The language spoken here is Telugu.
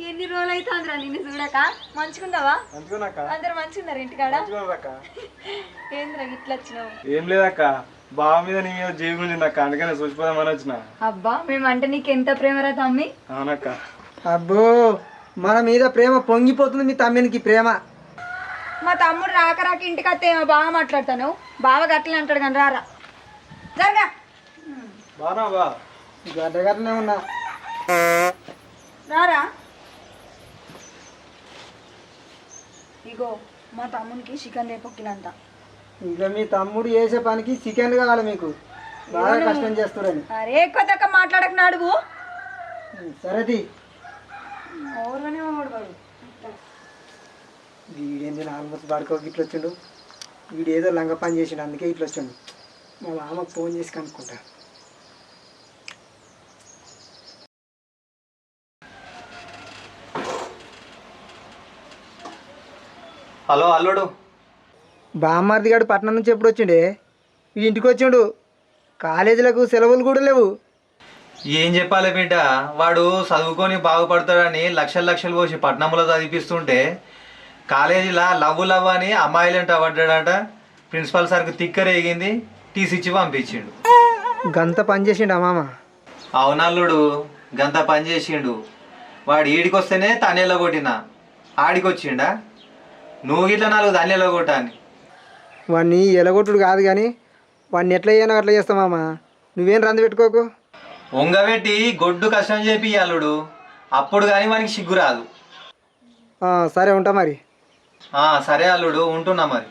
ఎన్ని రోజులు అయితే అందరా నిన్ను చూడక మంచుకున్నావా? అందరు మంచుకున్నారు ఇంటికాడ? ఏంద్రా ఇట్లా వచ్చినావు? ఏం లేదక్క, బావ మీద నీ మీద జీవి ఉంది అక్క, అందుకనే చూసిపోదామని వచ్చిన. అబ్బా మేమంటే నీకు ఎంత ప్రేమరా తమ్మి. అవునక్క. అబ్బో మన మీద ప్రేమ పొంగిపోతుంది మీ తమ్మినికి ప్రేమ. మా తమ్ముడు రాక రాక ఇంటికి వస్తే ఏమో బాగా మాట్లాడతాను, బావ గట్లనే అంటాడు కానీ రారా జరగా బానా బా గడ్డ గడ్డనే ఉన్నా. రారా. ఇగో మా తమ్మునికి చికెన్ లేపొక్కిలంట. ఇక మీ తమ్ముడు చేసే పనికి చికెన్ కావాలి మీకు, బాగా కష్టం చేస్తారని. అరే ఎక్కువ తక్కువ మాట్లాడక నాడుగు. సరేది ఓర్వనే ఓడవాడు. వీడేంది ఆల్మోస్ట్ వాడుకోకి ఇట్లా వచ్చిండు, వీడు ఏదో లంగ పని చేసిండు అందుకే ఇట్లా వచ్చిండు. మా మామకు ఫోన్ చేసి కనుక్కుంటా. హలో అల్లుడు. బామ్మర్ది గారు పట్నం నుంచి ఎప్పుడు వచ్చిండే? ఈ ఇంటికి వచ్చిండు, కాలేజీలకు సెలవులు కూడా లేవు. ఏం చెప్పాలి బిడ్డ, వాడు చదువుకొని బాగుపడతాడని లక్షలు లక్షలు పోసి పట్నంలో చదివిపిస్తుంటే కాలేజీలో లవ్ అని అమ్మాయిలంట పడ్డాడట. ప్రిన్సిపల్ సార్కి తిక్కరేగింది, టీసీ ఇచ్చి పంపించిండు. గంత పని చేసిండు మామ. అవునల్లుడు, గంత పని చేసిండు. వాడు ఈడికి వస్తేనే తనేలో కొట్టినా, ఆడికి వచ్చిండా నువ్వు ఇట్లా 4 ధాన్యాలో కొట్టాని. వాడిని ఎలగొట్టుడు కాదు కానీ వాడిని ఎట్లా అయ్యానో అట్లా చేస్తా మామ, నువ్వేం రంది పెట్టుకోకు. ఉంగబెట్టి గొడ్డు కష్టం చేపి అల్లుడు, అప్పుడు కానీ మనకి సిగ్గు రాదు. సరే ఉంటా మరి. సరే అల్లుడు, ఉంటున్నా మరి.